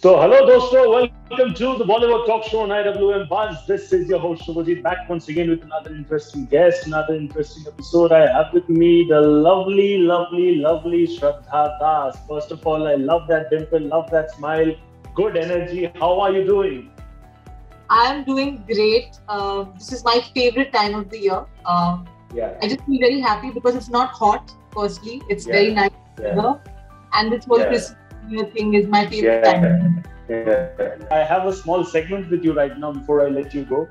Hello dosto, welcome to the Bollywood talk show on IWM Buzz. This is your host Shubhajit back once again with another interesting guest, another interesting episode. I have with me the lovely Shraddha Das. First of all, I love that dimple, love that smile, good energy. How are you doing? I am doing great. This is my favorite time of the year. Yeah. I just feel very happy because it's not hot. Firstly, it's very nice weather, and this whole Christmas thing is my favorite time. I have a small segment with you right now before I let you go.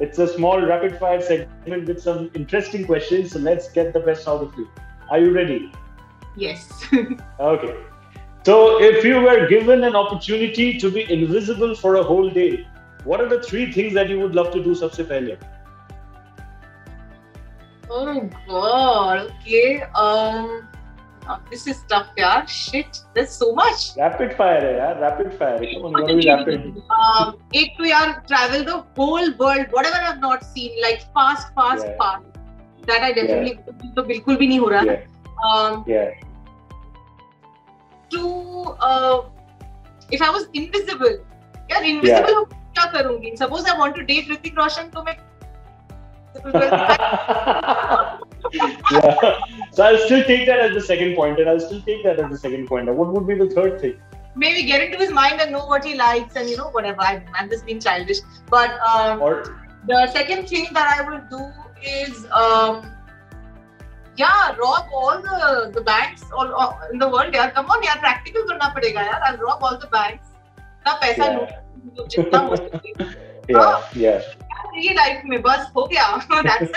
It's a small rapid fire segment with some interesting questions. So let's get the best out of you. Are you ready? Yes. Okay. So if you were given an opportunity to be invisible for a whole day, what are the three things that you would love to do सबसे पहले? Oh God. Okay. This is tough, yaar. Shit. There's so much. Rapid fire है यार. Rapid fire. Come on, you gotta be rapid. एक तो यार travel the whole world, whatever I've not seen, like fast. That I definitely तो बिल्कुल भी नहीं हो रहा. To if I was invisible, यार invisible क्या करूँगी? Suppose I want to date Hrithik Roshan, तो मैं So I'll still take that as the second point, and I'll still take that as the second point. What would be the third thing? Maybe get into his mind and know what he likes, and whatever. I'm just being childish. But the second thing that I will do is rob all the banks all in the world. Yaar, come on, yaar, practical करना पड़ेगा यार. I'll rob all the banks. ना पैसा लूट जितना हो सके. Yeah. ये लाइफ में बस हो गया. That's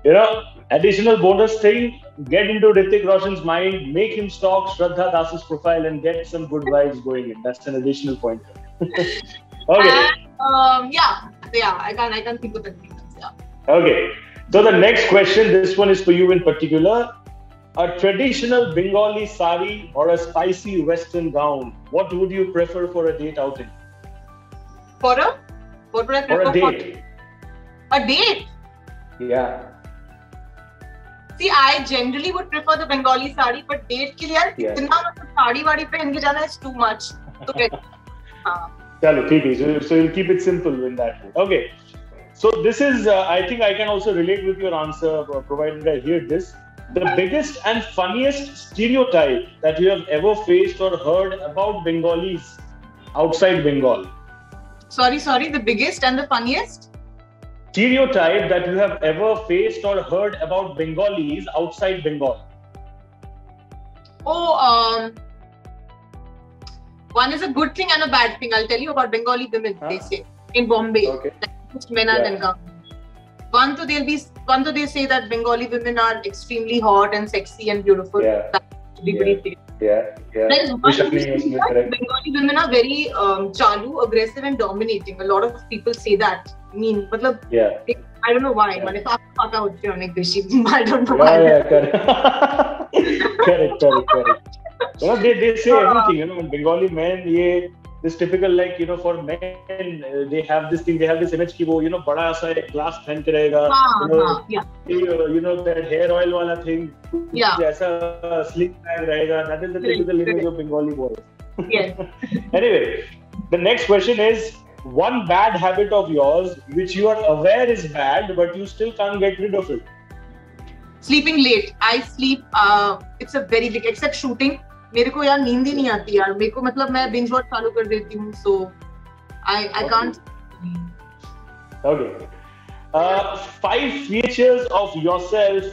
the additional bonus thing, get into Hrithik Roshan's mind, make him stalk Shraddha Das's profile and get some good vibes going in. That's an additional point. Okay. And, I can think of anything else. Yeah. Okay. So the next question, this one is for you in particular. A traditional Bengali sari or a spicy western gown, what would you prefer for a date outing? What would I prefer for a date? A date? Yeah. See, I generally would prefer the Bengali sari, but date के लिए यार इतना साड़ी वाड़ी पहन के जाना is too much. तो चलो ठीक है. So you'll keep it simple in that way. Okay. So this is, I think I can also relate with your answer, provided I hear this. The biggest and funniest stereotype that you have ever faced or heard about Bengalis outside Bengal. Sorry, the biggest and the funniest? Stereotype that you have ever faced or heard about Bengalis outside Bengal. One is a good thing and a bad thing. I'll tell you about Bengali women, they say, in Bombay. Okay. Men are Bengali. One, they say that Bengali women are extremely hot and sexy and beautiful. There is one that Bengali women are very chalu, aggressive and dominating. A lot of people say that. I don't know why. I don't know why. Correct. They say everything, Bengali men, this typical, for men, they have this thing, they have this image ki wo, bada sa ek glass pehen ke rahega, that hair oil wala thing, jaisa slick bag rahega. That is the typical image of Bengali boys. Yes. Anyway, the next question is, one bad habit of yours which you are aware is bad, but you still can't get rid of it. Sleeping late. I sleep, it's a very big, except shooting. मेरे को यार नींद ही नहीं आती यार. मेरे को मतलब मैं binge watch चालू कर देती हूँ. So I can't. Okay. 5 features of yourself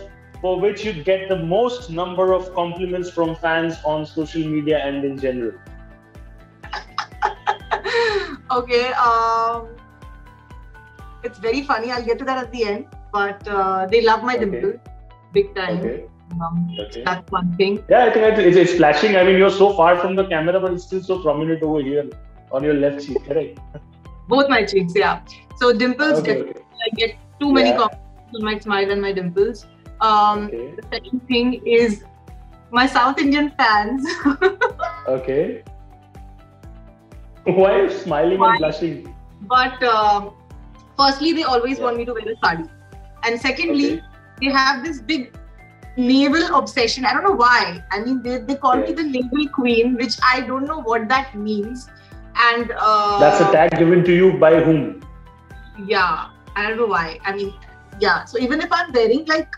for which you get the most number of compliments from fans on social media and in general. Okay. It's very funny. I'll get to that at the end. But they love my dimple, big time. Okay. That's one thing. Yeah, I think it's flashing. I mean, you're so far from the camera, but it's still so prominent over here on your left cheek, correct? Both my cheeks, yeah. So dimples, I get too many compliments on my smile and my dimples. The second thing is my South Indian fans. Okay. Why are you smiling and blushing? But firstly, they always want me to wear a sari. And secondly, they have this big navel obsession. I don't know why. I mean, they call me the navel queen, which I don't know what that means. And that's a tag given to you by whom? Yeah, I don't know why. I mean, yeah. So even if I'm wearing like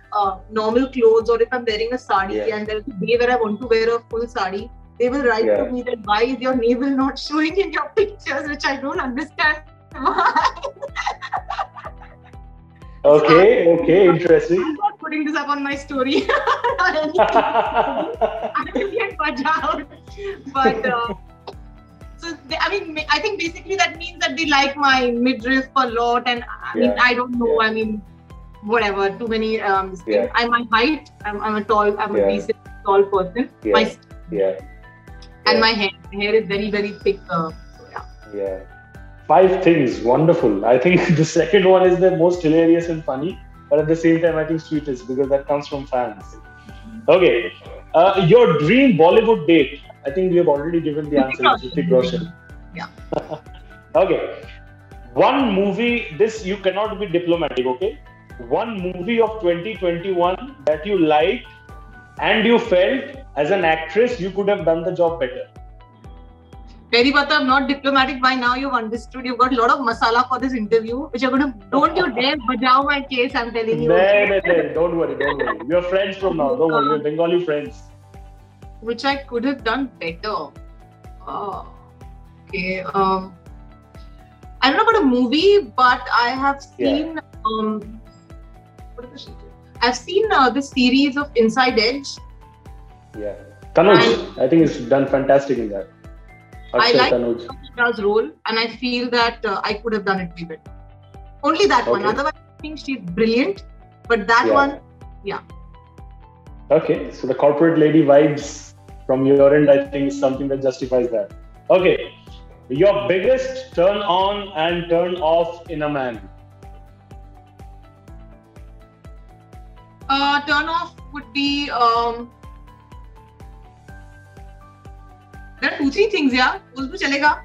normal clothes, or if I'm wearing a sari and there's a day where I want to wear a full sari, they will write to me that why is your navel not showing in your pictures, which I don't understand why. Okay, interesting. I'm not putting this up on my story. I will get put out. But I think basically that means that they like my midriff a lot, and I don't know. I mean, whatever. Too many things. I'm my height. I'm a decent tall person. And my hair is very, very thick. Yeah. 5 things. Wonderful. I think the second one is the most hilarious and funny, but at the same time, I think sweetest, because that comes from fans. Okay. Your dream Bollywood date. I think we have already given the answer. Hrithik Roshan. Yeah. Okay. One movie. This you cannot be diplomatic. Okay. One movie of 2021 that you liked and you felt as an actress you could have done the job better. Very Pata, I'm not diplomatic. By now you've understood. You've got a lot of masala for this interview, which you're going to. Don't you dare bajao my case. I'm telling you. No. Don't worry. We're friends from now. Don't worry. We're Bengali friends. Which I could have done better. Okay. I don't know about a movie, but I have seen. I've seen the series of Inside Edge. Yeah. Tanuj, I think he's done fantastic in that. I like Tanuja's role, and I feel that I could have done it way better. Only that one. Otherwise, I think she's brilliant. But that one, Okay, so the corporate lady vibes from your end, I think, is something that justifies that. Okay, your biggest turn on and turn off in a man. Turn off would be there are 2-3 things, yeah. Ulbu chalega.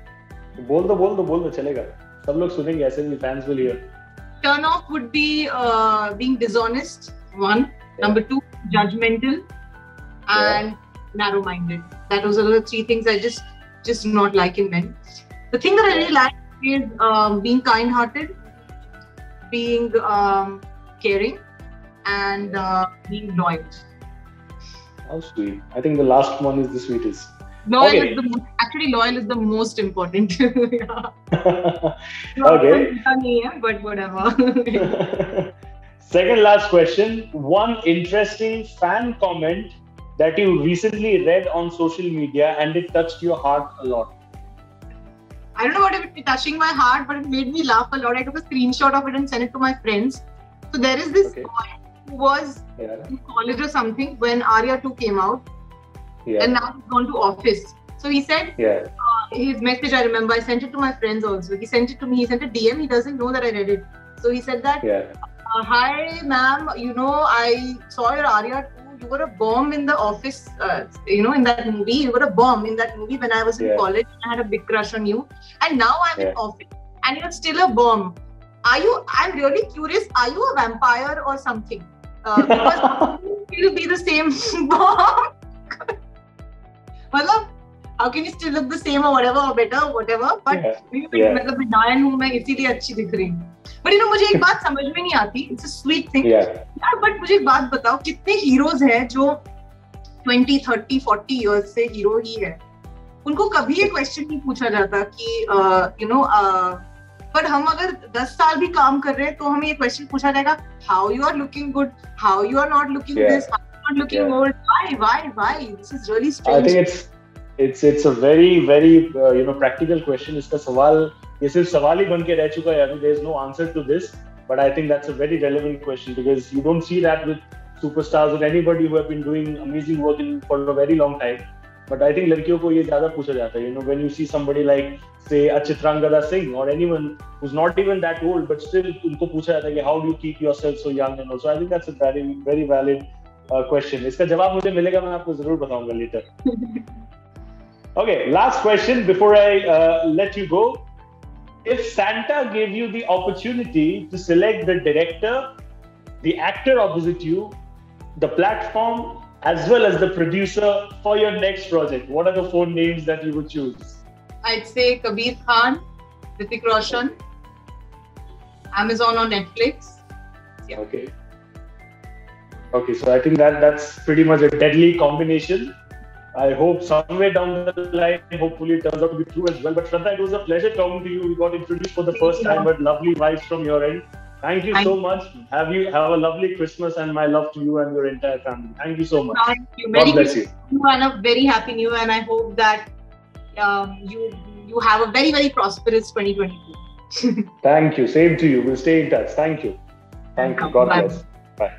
बोल दो चलेगा. सब लोग सुनेंगे ऐसे भी, fans will hear. Turn off would be being dishonest. 1. Number 2, judgmental, and narrow-minded. That those are the 3 things I just do not like in men. The thing that I really like is being kind-hearted, being caring, and being loyal. How sweet. I think the last one is the sweetest. Loyal is loyal is the most important. Okay. But whatever. Second last question. One interesting fan comment that you recently read on social media and it touched your heart a lot. I don't know about it touching my heart, but it made me laugh a lot. I took a screenshot of it and sent it to my friends. So there is this boy who was in college or something when Arya 2 came out. And now he's gone to office. So he said, his message, I remember, I sent it to my friends also. He sent it to me, he sent a DM, he doesn't know that I read it. So he said that, hi ma'am, I saw your Arya 2, you were a bomb in the office, in that movie. You were a bomb in that movie when I was in college. I had a big crush on you. And now I'm in office and you're still a bomb. I'm really curious, are you a vampire or something? Because you'll be the same bomb. मतलब how can you still look the same or whatever or better or whatever, but मतलब मैं डायन हूँ, मैं इसीलिए अच्छी दिख रही हूँ. But मुझे एक बात समझ में नहीं आती. It's a sweet thing. यार, but मुझे एक बात बताओ, कितने हीरोज हैं जो 20, 30, 40 years से हीरो ही है. उनको कभी ये क्वेश्चन नहीं पूछा जाता कि पर हम अगर 10 साल भी काम कर रहे हैं तो हमें ये क्वेश्चन पूछा जाएगा, how you are looking good, how you are not looking this, how you are not looking old, why? This is really strange. I think it's a very very practical question. इसका सवाल ये सिर्फ सवाल ही बन के रह चुका है. I mean, there is no answer to this, but I think that's a very relevant question because you don't see that with superstars or anybody who have been doing amazing work for a very long time. But I think लड़कियों को ये ज़्यादा पूछा जाता है. When you see somebody like say a Chitrangada Singh or anyone who's not even that old, but still उनको पूछा जाता है कि how do you keep yourself so young and also I think that's a very very valid question. इसका जवाब मुझे मिलेगा, मैं आपको जरूर बताऊंगा later. Okay, last question before I let you go. If Santa gave you the opportunity to select the director, the actor opposite you, the platform as well as the producer for your next project. What are the 4 names that you would choose? I'd say Kabir Khan, Hrithik Roshan, Amazon or Netflix. Yeah. Okay, so I think that's pretty much a deadly combination. I hope somewhere down the line, hopefully it turns out to be true as well. But Shraddha, it was a pleasure talking to you. We got introduced for the first time, but lovely vibes from your end. Thank you so much. Have a lovely Christmas, and my love to you and your entire family. Thank you so much. Thank you. God bless you. And a very happy new year, and I hope that you have a very, very prosperous 2022. Thank you. Same to you. We'll stay in touch. Thank you. Thank you. God bless. Bye.